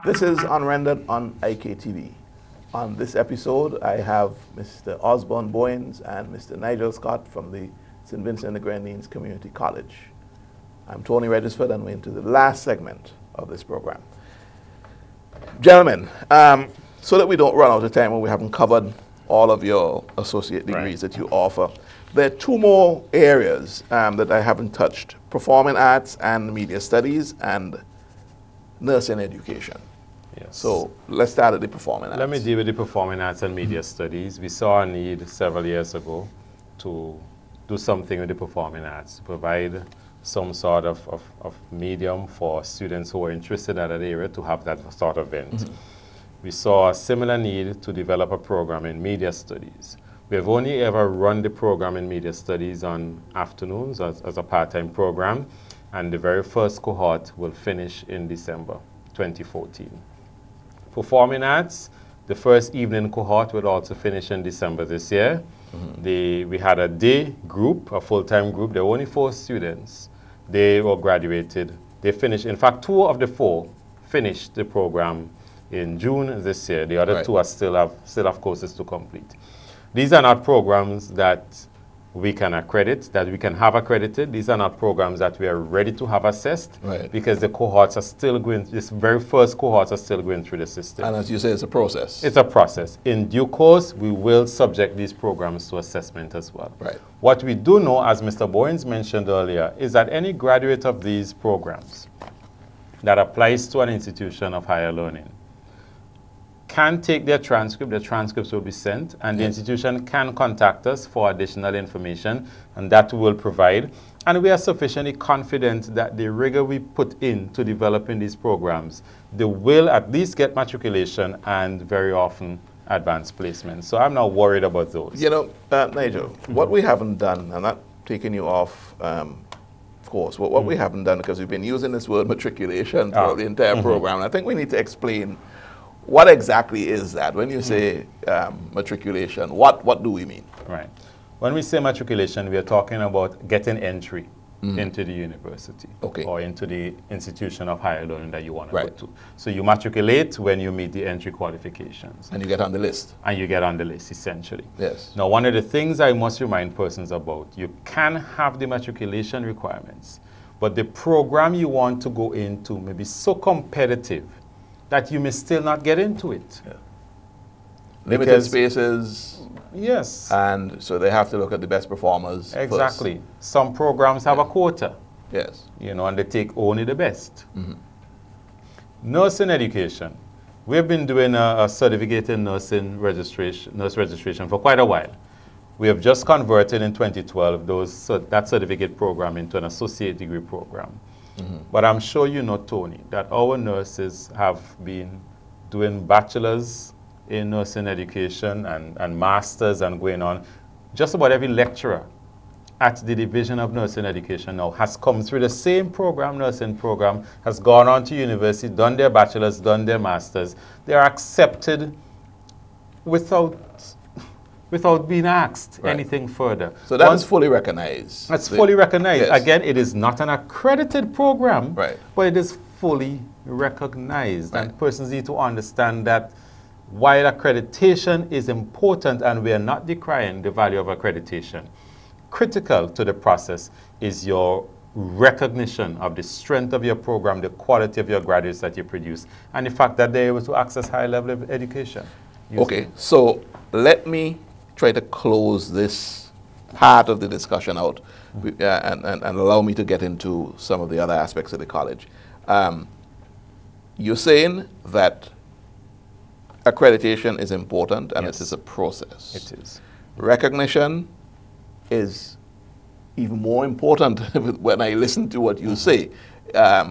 This is Unrendered on IKTV. On this episode, I have Mr. Osborne Bowens and Mr. Nigel Scott from the St. Vincent and the Grenadines Community College. I'm Tony Regisford, and we're into the last segment of this program. Gentlemen, so that we don't run out of time when we haven't covered all of your associate degrees that you offer, there are two more areas that I haven't touched: performing arts and media studies, and nursing education. Yes. So let's start at the performing arts. Let me deal with the performing arts and media studies. We saw a need several years ago to do something with the performing arts, to provide some sort of medium for students who are interested in that area to have that sort of event. We saw a similar need to develop a program in media studies. We have only ever run the program in media studies on afternoons as a part-time program, and the very first cohort will finish in December 2014. Performing arts, the first evening cohort will also finish in December this year. We had a day group, a full-time group. There were only 4 students. They were graduated. They finished. In fact, 2 of the 4 finished the program in June this year. The other 2 are still have courses to complete. These are not programs that we can accredit, that we can have accredited. These are not programs that we are ready to have assessed, because the cohorts are still going, this very first cohorts are still going through the system. And as you say, it's a process. It's a process. In due course, we will subject these programs to assessment as well. What we do know, as Mr. Bowens mentioned earlier, is that any graduate of these programs that applies to an institution of higher learning can take their transcript. The transcripts will be sent, and the institution can contact us for additional information, and that we will provide. And we are sufficiently confident that the rigor we put into developing these programs, they will at least get matriculation and very often advanced placement. So I'm not worried about those. You know, Nigel, what we haven't done, I'm not taking you off course, what we haven't done, because we've been using this word matriculation throughout the entire program, and I think we need to explain what exactly is that? When you say matriculation, what do we mean? Right. When we say matriculation, we are talking about getting entry into the university or into the institution of higher learning that you want to go to. So you matriculate when you meet the entry qualifications. And you get on the list. And you get on the list, essentially. Yes. Now, one of the things I must remind persons about, you can have the matriculation requirements, but the program you want to go into may be so competitive that you may still not get into it. Limited spaces. Yes. And so they have to look at the best performers Exactly. first. Some programs have a quota. Yes. You know, and they take only the best. Nursing education. We've been doing a certificated nurse registration for quite a while. We have just converted in 2012 that certificate program into an associate degree program. But I'm sure you know, Tony, that our nurses have been doing bachelors in nursing education and masters and going on. Just about every lecturer at the Division of Nursing Education now has come through the same program, nursing program, has gone on to university, done their bachelors, done their masters. They are accepted without being asked anything further. So that is fully recognized. That's fully recognized. Again, it is not an accredited program, but it is fully recognized. And persons need to understand that while accreditation is important, and we are not decrying the value of accreditation, critical to the process is your recognition of the strength of your program, the quality of your graduates that you produce, and the fact that they're able to access high level of education. Okay, so let me try to close this part of the discussion out and allow me to get into some of the other aspects of the college. You're saying that accreditation is important, and it is a process. It is. Recognition is even more important when I listen to what you say.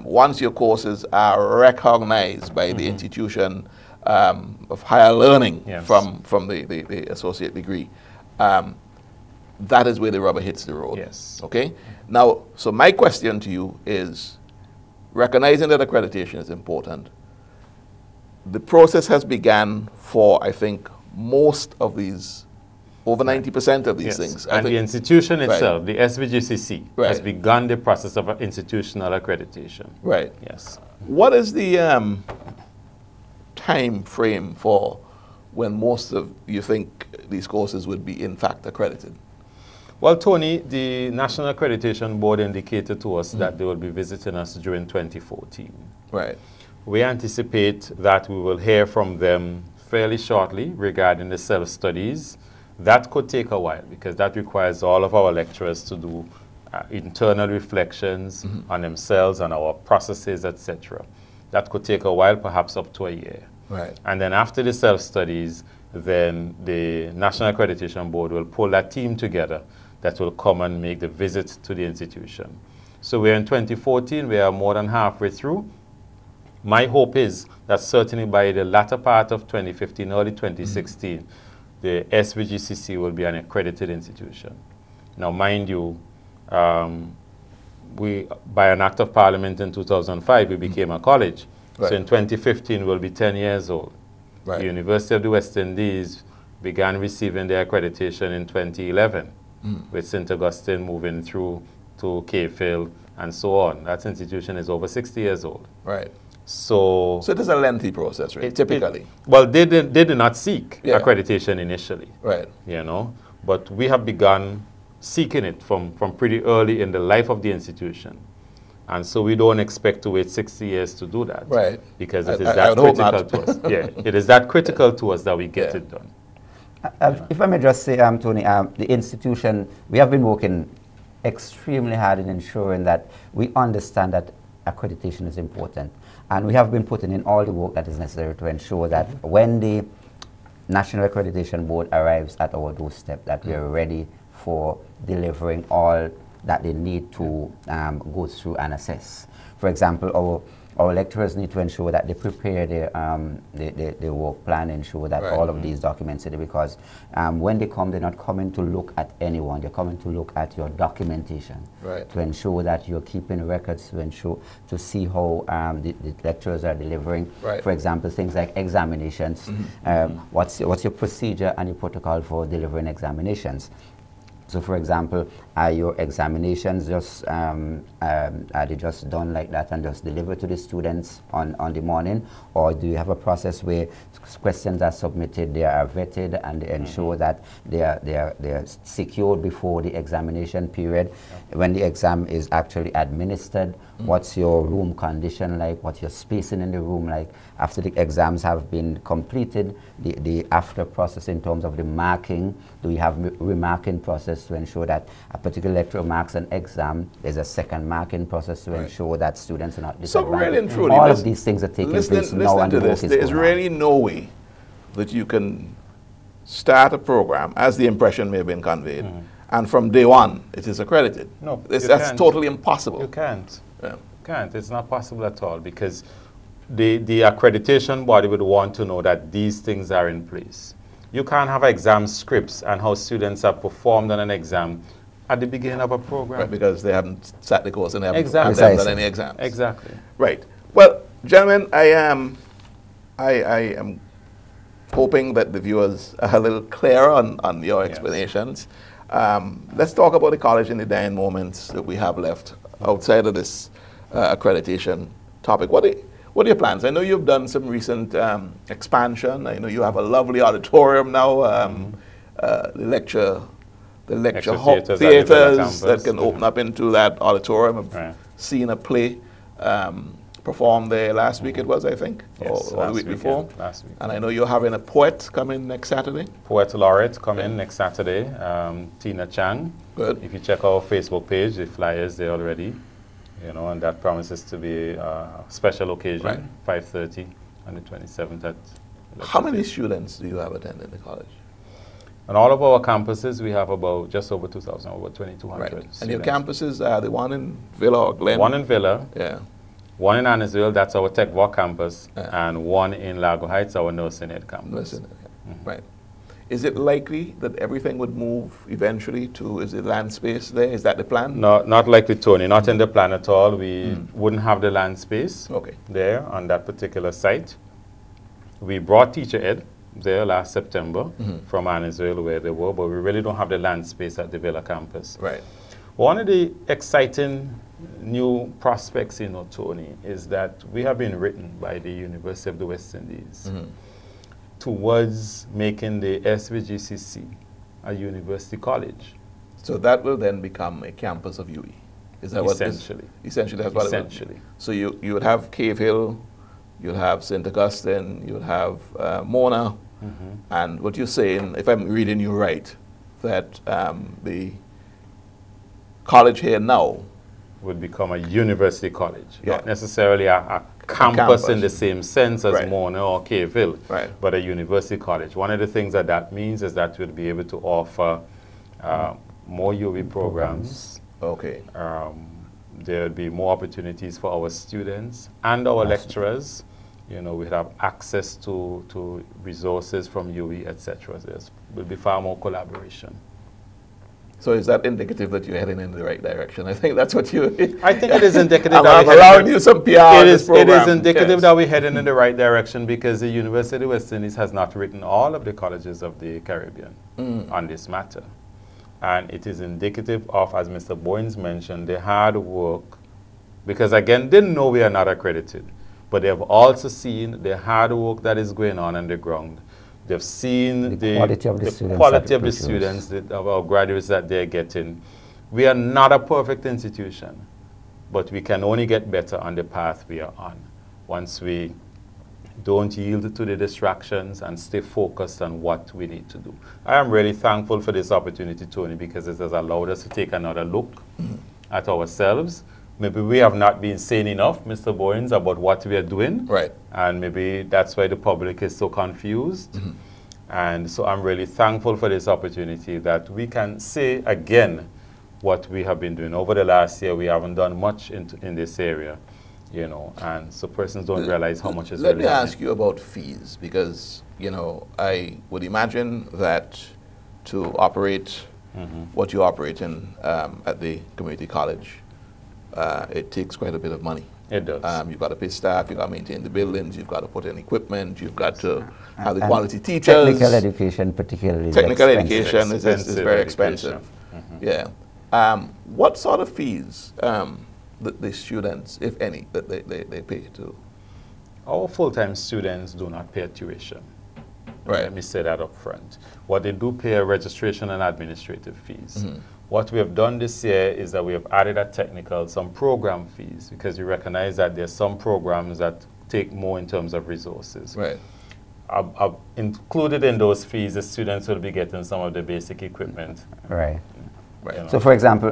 Once your courses are recognized by the institution of higher learning from the associate degree, that is where the rubber hits the road. Yes. Okay? Now, so my question to you is, recognizing that accreditation is important, the process has begun for, I think, most of these, over 90% of these things. And the institution itself, the SVGCC, has begun the process of institutional accreditation. Right. Yes. What is the time frame for when most of you think these courses would be in fact accredited? Well, Tony, the National Accreditation Board indicated to us that they will be visiting us during 2014. Right. We anticipate that we will hear from them fairly shortly regarding the self-studies. That could take a while because that requires all of our lecturers to do internal reflections on themselves, on our processes, etc. That could take a while, perhaps up to a year. Right. And then after the self-studies, then the National Accreditation Board will pull that team together that will come and make the visit to the institution. So we're in 2014, we are more than halfway through. My hope is that certainly by the latter part of 2015, early 2016, the SVGCC will be an accredited institution. Now, mind you, by an act of parliament in 2005, we became a college. Right. So in 2015, we'll be 10 years old. Right. The University of the West Indies began receiving their accreditation in 2011, with St. Augustine moving through to Cayfield and so on. That institution is over 60 years old. Right. So it is a lengthy process, right? Typically. Well, they did not seek accreditation initially. Right. You know, but we have begun seeking it from pretty early in the life of the institution. And so we don't expect to wait 60 years to do that. Right. Because it is that critical to us. Yeah, it is that critical to us that we get it done. If I may just say, Tony, the institution, we have been working extremely hard in ensuring that we understand that accreditation is important. And we have been putting in all the work that is necessary to ensure that when the National Accreditation Board arrives at our doorstep, that we are ready for delivering all that they need to go through and assess. For example, our lecturers need to ensure that they prepare their work plan, ensure that all of these documents are there, because when they come, they're not coming to look at anyone, they're coming to look at your documentation, to ensure that you're keeping records, to see how the lecturers are delivering. For example, things like examinations. What's your procedure and your protocol for delivering examinations? So, for example, are your examinations just are they just done like that and just delivered to the students on the morning, or do you have a process where questions are submitted, they are vetted, and they ensure that they are secured before the examination period? When the exam is actually administered, what's your room condition like? What's your spacing in the room like? After the exams have been completed, the after process in terms of the marking, do you have remarking process to ensure that a particular lecturer marks an exam? There's a second marking process to ensure that students are not disadvantaged. So really and truly, all of these things are taking place now, and the work is going on. There's really no way that you can start a program, as the impression may have been conveyed, and from day one it is accredited. No, that's totally impossible. You can't. Yeah. You can't. It's not possible at all, because the accreditation body would want to know that these things are in place. You can't have exam scripts and how students have performed on an exam at the beginning of a program. Right, because they haven't sat the course and they haven't done any exams. Exactly. Right. Well, gentlemen, I am hoping that the viewers are a little clearer on your explanations. Let's talk about the college in the dying moments that we have left outside of this accreditation topic. What are your plans? I know you've done some recent expansion. I know you have a lovely auditorium now. The lecture theaters that can open up into that auditorium. I've seen a play performed there last week, it was, I think, or the week before. Last week. And I know you're having a poet come in next Saturday. Poet laureate come in next Saturday, Tina Chang. Good. If you check our Facebook page, the flyers there already. You know, and that promises to be a special occasion, 5:30 on the 27th at. How many students do you have attending the college? On all of our campuses, we have about just over 2,000, over 2,200 students. And your campuses are the one in Villa or Glen? One in Villa. Yeah. One in Annisville, that's our Tech Walk campus, and one in Lago Heights, our Nursing Ed campus. Right. Is it likely that everything would move eventually to, is it land space there? Is that the plan? No, not likely, Tony. Not in the plan at all. We wouldn't have the land space there on that particular site. We brought Teacher Ed there last September from Annisville where they were, but we really don't have the land space at the Villa campus. Right. One of the exciting new prospects, you know, Tony, is that we have been written by the University of the West Indies towards making the SVGCC a university college. So that will then become a campus of UE. Is that Essentially. what? Essentially, that's what Essentially. it will. So you would have Cave Hill, you'll have St. Augustine, you'll have Mona, and what you're saying, if I'm reading you right, that the college here now would become a university college, Yeah. not necessarily a campus in the same sense as Right. Mona or Cave Hill, Right. but a university college. One of the things that that means is that we'll be able to offer more UV programs. Okay. There will be more opportunities for our students and our lecturers. You know, we have access to resources from UE, etc. There will be far more collaboration. So is that indicative that you're heading in the right direction? I think that's what you... I think it is indicative I'm that we're allowing you some PR on this it program. is indicative Yes. that we're heading in the right direction because the University of West Indies has not written all of the colleges of the Caribbean on this matter. And it is indicative of, as Mr. Bowens mentioned, the hard work, because again, they know we are not accredited, but they have also seen the hard work that is going on the ground. They've seen the quality of the students, of our graduates that they're getting. We are not a perfect institution, but we can only get better on the path we are on once we don't yield to the distractions and stay focused on what we need to do. I am really thankful for this opportunity, Tony, because it has allowed us to take another look at ourselves. Maybe we have not been saying enough, Mr. Bowens, about what we are doing. Right. And maybe that's why the public is so confused. And so I'm really thankful for this opportunity that we can say again what we have been doing. Over the last year, we haven't done much in this area, you know, and so persons don't realize how much is really happening. Let me ask you about fees, because, you know, I would imagine that to operate what you operate in at the community college, it takes quite a bit of money. It does. You've got to pay staff, you've got to maintain the buildings, you've got to put in equipment, you've got to have the quality teachers. Technical education particularly Technical expensive. education is very expensive. Yeah. What sort of fees the students, if any, that they pay to? Our full-time students do not pay tuition. Right. Let me say that up front. What they do pay are registration and administrative fees. What we have done this year is that we have added a technical, some program fees, because we recognize that there's some programs that take more in terms of resources. Right. Included in those fees, the students will be getting some of the basic equipment. Right. Right. You know. So, for example,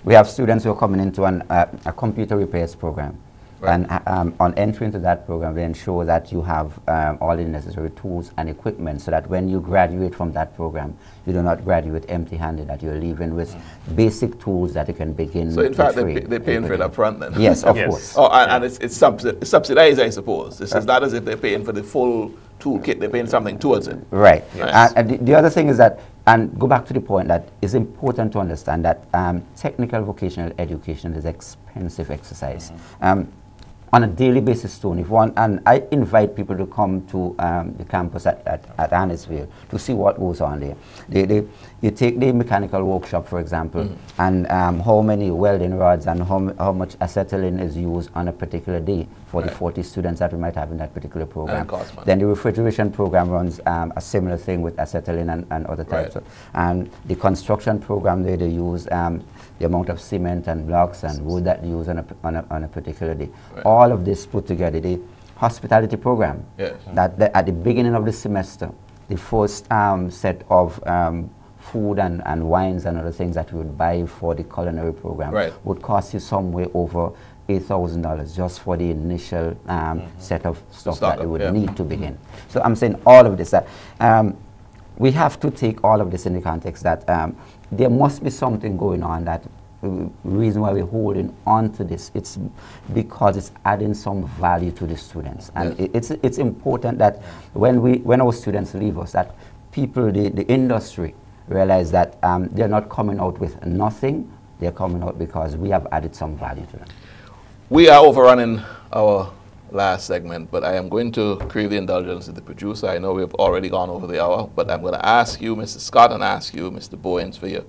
we have students who are coming into a computer repairs program. Right. And on entry into that program, they ensure that you have all the necessary tools and equipment so that when you graduate from that program, you do not graduate empty-handed, that you're leaving with basic tools that you can begin. So in fact, they're paying for it up front then? Yes, of Yes. course. Oh, and it's subsidized, I suppose. This is not as if they're paying for the full toolkit, they're paying something towards it. Right. Yes. And the other thing is that, and go back to the point that it's important to understand that technical vocational education is expensive exercise. On a daily basis, Tony, and I invite people to come to the campus at Annisville to see what goes on there. You take the mechanical workshop, for example, and how many welding rods and how much acetylene is used on a particular day for the 40 students that we might have in that particular program. Then the refrigeration program runs a similar thing with acetylene and other types. Right. And the construction program there, they use the amount of cement and blocks and wood that they use on a particular day. Right. All of this put together, the hospitality program, Yes. that at the beginning of the semester, the first set of food and wines and other things that we would buy for the culinary program would cost you somewhere over $8,000 just for the initial set of stuff that you would need to begin. So I'm saying all of this, that we have to take all of this in the context that there must be something going on, that reason why we're holding on to this, it's because it's adding some value to the students. And it's important that when our students leave us, that people, the industry, realize that they're not coming out with nothing, they're coming out because we have added some value to them. We are overrunning our last segment, but I am going to crave the indulgence of the producer. I know we've already gone over the hour, but I'm going to ask you, Mr. Scott, and ask you, Mr. Bowens, for your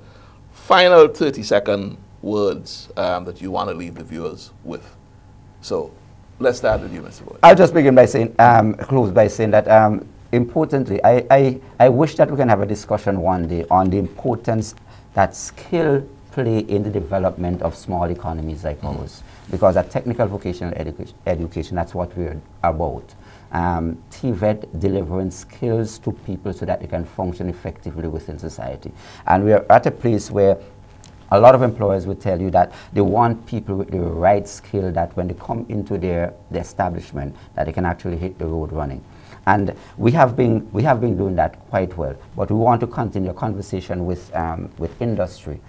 final 30-second words that you want to leave the viewers with. So let's start with you, Mr. Boyd. I'll just begin by saying, close by saying that importantly, I wish that we can have a discussion one day on the importance that skill play in the development of small economies like ours, because at technical vocational education, that's what we're about. TVET delivering skills to people so that they can function effectively within society. And we are at a place where a lot of employers will tell you that they want people with the right skill, that when they come into the establishment, that they can actually hit the road running. And we have been doing that quite well. But we want to continue a conversation with industry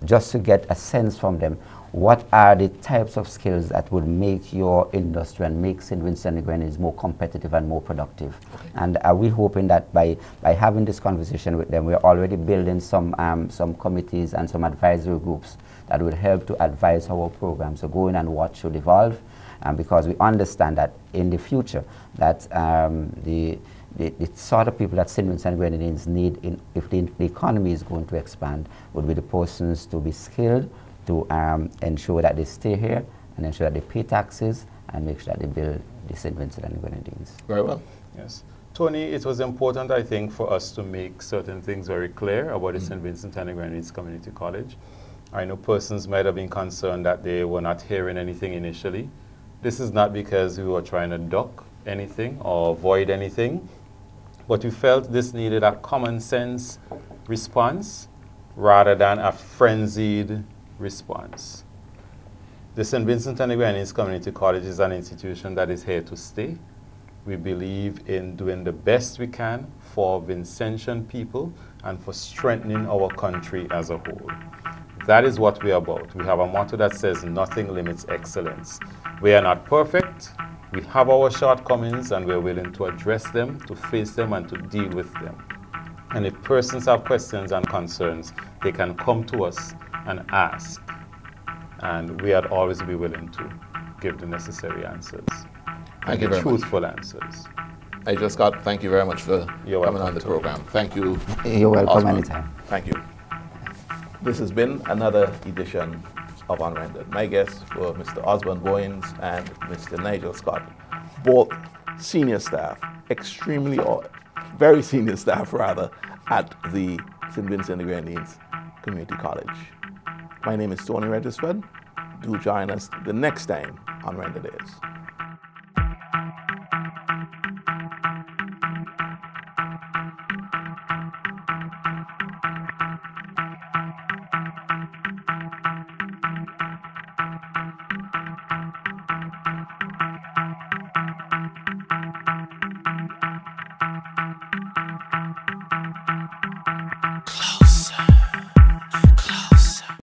just to get a sense from them, what are the types of skills that would make your industry and make St. Vincent and the Grenadines more competitive and more productive. Okay. And we're hoping that by having this conversation with them, we're already building some committees and some advisory groups that will help to advise how our programs are going and what should evolve. Because we understand that in the future, that the sort of people that St. Vincent and Grenadines need, if the economy is going to expand, would be the persons to be skilled, to ensure that they stay here and ensure that they pay taxes and make sure that they build the St. Vincent and the Grenadines. Very well. Yes. Tony, it was important, I think, for us to make certain things very clear about the St. Vincent and the Grenadines Community College. I know persons might have been concerned that they were not hearing anything initially. This is not because we were trying to duck anything or avoid anything, but we felt this needed a common sense response rather than a frenzied response. The St. Vincent and the Grenadines Community College is an institution that is here to stay. We believe in doing the best we can for Vincentian people and for strengthening our country as a whole. That is what we are about. We have a motto that says nothing limits excellence. We are not perfect. We have our shortcomings and we're willing to address them, to face them and to deal with them. And if persons have questions and concerns, they can come to us and ask. And we would always be willing to give the necessary answers. Thank you very much. Truthful answers. Hey, just Scott, thank you very much for coming on the program. Thank you. You're welcome Osborne. anytime. Thank you. This has been another edition of Unrendered. My guests were Mr. Osborne Bowens and Mr. Nigel Scott, both senior staff, very senior staff rather, at the St. Vincent and the Grenadines Community College. My name is Tony Regisford. Do join us the next time on Unrendered.